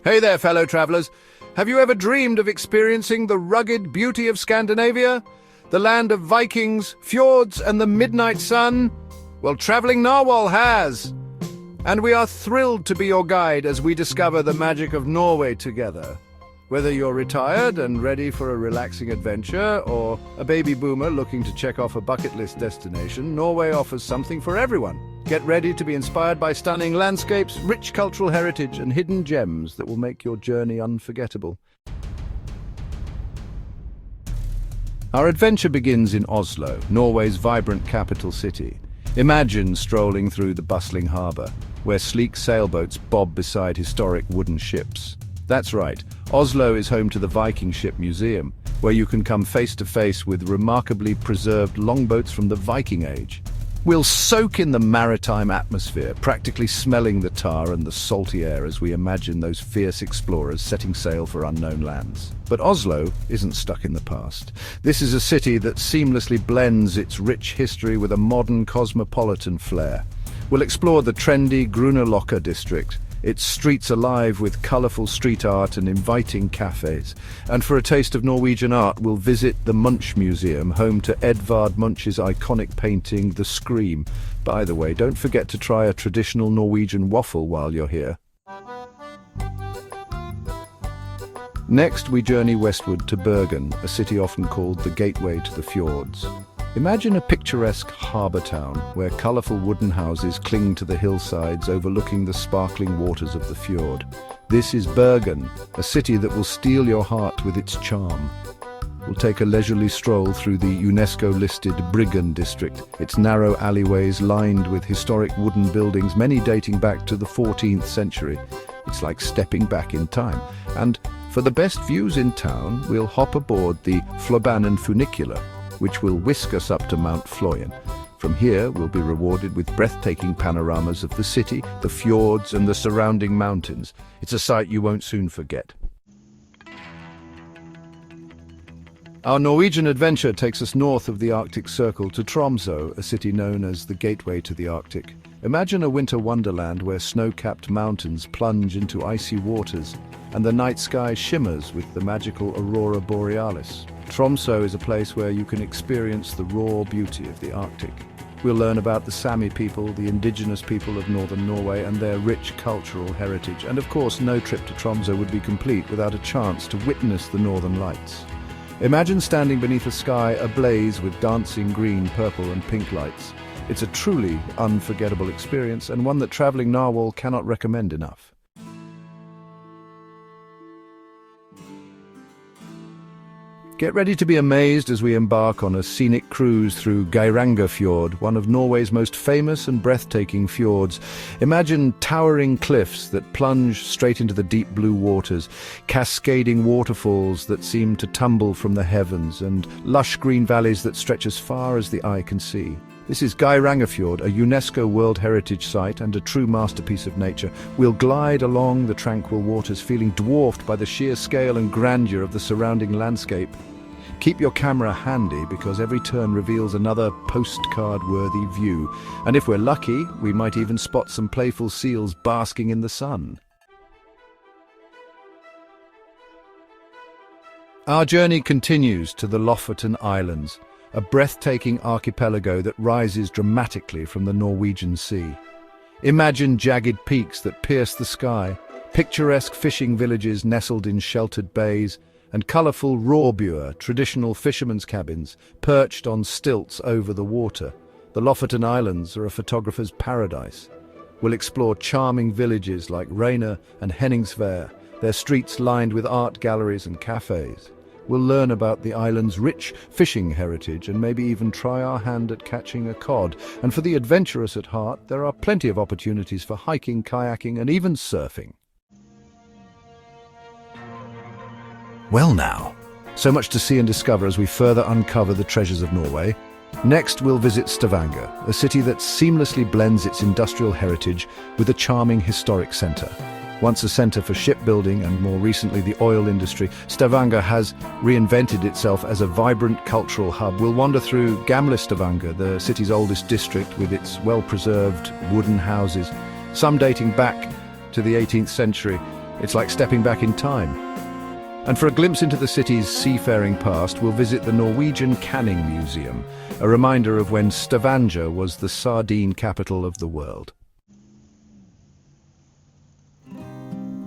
Hey there, fellow travelers. Have you ever dreamed of experiencing the rugged beauty of Scandinavia? The land of Vikings, fjords, and the midnight sun? Well, Traveling Narwhal has. And we are thrilled to be your guide as we discover the magic of Norway together. Whether you're retired and ready for a relaxing adventure, or a baby boomer looking to check off a bucket list destination, Norway offers something for everyone. Get ready to be inspired by stunning landscapes, rich cultural heritage, and hidden gems that will make your journey unforgettable. Our adventure begins in Oslo, Norway's vibrant capital city. Imagine strolling through the bustling harbour, where sleek sailboats bob beside historic wooden ships. That's right, Oslo is home to the Viking Ship Museum, where you can come face to face with remarkably preserved longboats from the Viking Age. We'll soak in the maritime atmosphere, practically smelling the tar and the salty air as we imagine those fierce explorers setting sail for unknown lands. But Oslo isn't stuck in the past. This is a city that seamlessly blends its rich history with a modern cosmopolitan flair. We'll explore the trendy Grünerløkka district, its streets alive with colourful street art and inviting cafés. And for a taste of Norwegian art, we'll visit the Munch Museum, home to Edvard Munch's iconic painting, The Scream. By the way, don't forget to try a traditional Norwegian waffle while you're here. Next, we journey westward to Bergen, a city often called the gateway to the fjords. Imagine a picturesque harbour town where colourful wooden houses cling to the hillsides overlooking the sparkling waters of the fjord. This is Bergen, a city that will steal your heart with its charm. We'll take a leisurely stroll through the UNESCO-listed Bergen district, its narrow alleyways lined with historic wooden buildings, many dating back to the 14th century. It's like stepping back in time. And for the best views in town, we'll hop aboard the Fløyen funicular, which will whisk us up to Mount Fløyen. From here, we'll be rewarded with breathtaking panoramas of the city, the fjords, and the surrounding mountains. It's a sight you won't soon forget. Our Norwegian adventure takes us north of the Arctic Circle to Tromsø, a city known as the gateway to the Arctic. Imagine a winter wonderland where snow-capped mountains plunge into icy waters, and the night sky shimmers with the magical aurora borealis. Tromsø is a place where you can experience the raw beauty of the Arctic. We'll learn about the Sami people, the indigenous people of northern Norway, and their rich cultural heritage. And of course, no trip to Tromsø would be complete without a chance to witness the northern lights. Imagine standing beneath a sky ablaze with dancing green, purple, and pink lights. It's a truly unforgettable experience, and one that Traveling Narwhal cannot recommend enough. Get ready to be amazed as we embark on a scenic cruise through Geirangerfjord, one of Norway's most famous and breathtaking fjords. Imagine towering cliffs that plunge straight into the deep blue waters, cascading waterfalls that seem to tumble from the heavens, and lush green valleys that stretch as far as the eye can see. This is Geirangerfjord, a UNESCO World Heritage Site and a true masterpiece of nature. We'll glide along the tranquil waters, feeling dwarfed by the sheer scale and grandeur of the surrounding landscape. Keep your camera handy because every turn reveals another postcard-worthy view. And if we're lucky, we might even spot some playful seals basking in the sun. Our journey continues to the Lofoten Islands, a breathtaking archipelago that rises dramatically from the Norwegian Sea. Imagine jagged peaks that pierce the sky, picturesque fishing villages nestled in sheltered bays, and colourful råbur, traditional fishermen's cabins, perched on stilts over the water. The Lofoten Islands are a photographer's paradise. We'll explore charming villages like Reine and Henningsvær, their streets lined with art galleries and cafés. We'll learn about the island's rich fishing heritage and maybe even try our hand at catching a cod. And for the adventurous at heart, there are plenty of opportunities for hiking, kayaking, and even surfing. Well now, so much to see and discover as we further uncover the treasures of Norway. Next, we'll visit Stavanger, a city that seamlessly blends its industrial heritage with a charming historic centre. Once a centre for shipbuilding and more recently the oil industry, Stavanger has reinvented itself as a vibrant cultural hub. We'll wander through Gamle Stavanger, the city's oldest district with its well-preserved wooden houses, some dating back to the 18th century, It's like stepping back in time. And for a glimpse into the city's seafaring past, we'll visit the Norwegian Canning Museum, a reminder of when Stavanger was the sardine capital of the world.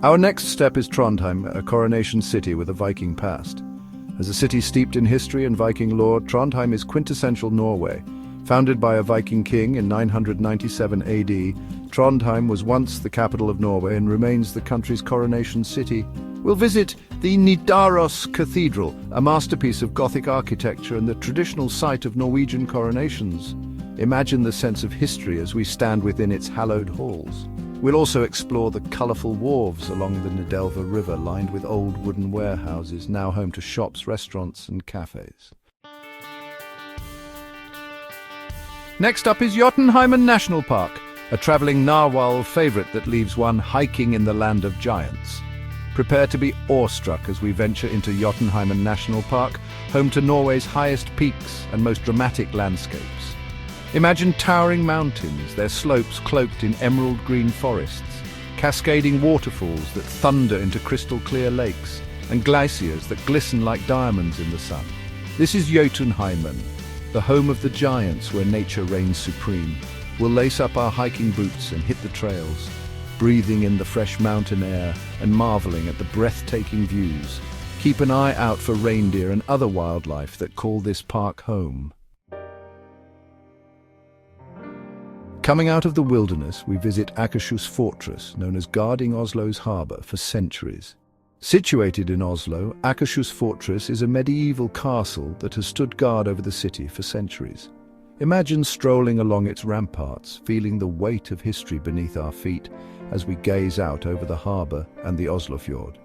Our next step is Trondheim, a coronation city with a Viking past. As a city steeped in history and Viking lore, Trondheim is quintessential Norway. Founded by a Viking king in 997 AD, Trondheim was once the capital of Norway and remains the country's coronation city. We'll visit the Nidaros Cathedral, a masterpiece of Gothic architecture and the traditional site of Norwegian coronations. Imagine the sense of history as we stand within its hallowed halls. We'll also explore the colourful wharves along the Nidelva River, lined with old wooden warehouses, now home to shops, restaurants and cafés. Next up is Jotunheimen National Park, a travelling narwhal favourite that leaves one hiking in the land of giants. Prepare to be awestruck as we venture into Jotunheimen National Park, home to Norway's highest peaks and most dramatic landscapes. Imagine towering mountains, their slopes cloaked in emerald green forests, cascading waterfalls that thunder into crystal clear lakes, and glaciers that glisten like diamonds in the sun. This is Jotunheimen, the home of the giants where nature reigns supreme. We'll lace up our hiking boots and hit the trails, breathing in the fresh mountain air and marveling at the breathtaking views. Keep an eye out for reindeer and other wildlife that call this park home. Coming out of the wilderness, we visit Akershus Fortress, known as guarding Oslo's harbour for centuries. Situated in Oslo, Akershus Fortress is a medieval castle that has stood guard over the city for centuries. Imagine strolling along its ramparts, feeling the weight of history beneath our feet as we gaze out over the harbour and the Oslofjord.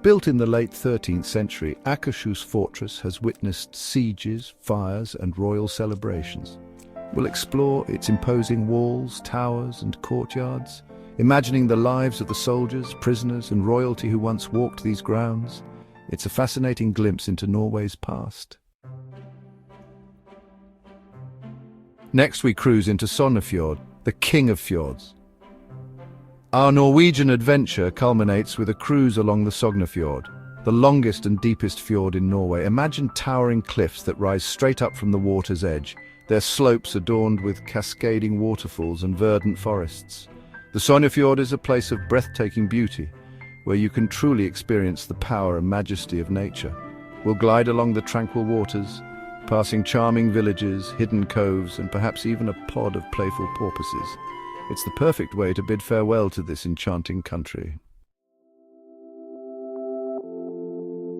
Built in the late 13th century, Akershus Fortress has witnessed sieges, fires and royal celebrations. We'll explore its imposing walls, towers and courtyards, imagining the lives of the soldiers, prisoners and royalty who once walked these grounds. It's a fascinating glimpse into Norway's past. Next we cruise into Sognefjord, the king of fjords. Our Norwegian adventure culminates with a cruise along the Sognefjord, the longest and deepest fjord in Norway. Imagine towering cliffs that rise straight up from the water's edge, their slopes adorned with cascading waterfalls and verdant forests. The Sognefjord is a place of breathtaking beauty, where you can truly experience the power and majesty of nature. We'll glide along the tranquil waters, passing charming villages, hidden coves, and perhaps even a pod of playful porpoises. It's the perfect way to bid farewell to this enchanting country.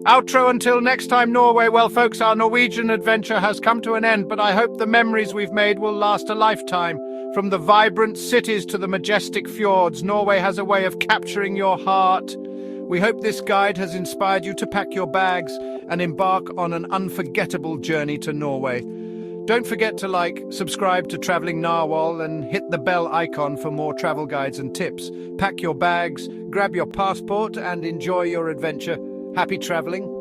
Outro until next time, Norway. Well, folks, our Norwegian adventure has come to an end, but I hope the memories we've made will last a lifetime. From the vibrant cities to the majestic fjords, Norway has a way of capturing your heart. We hope this guide has inspired you to pack your bags and embark on an unforgettable journey to Norway. Don't forget to subscribe to Travelling Narwhal and hit the bell icon for more travel guides and tips. Pack your bags, grab your passport and enjoy your adventure. Happy travelling.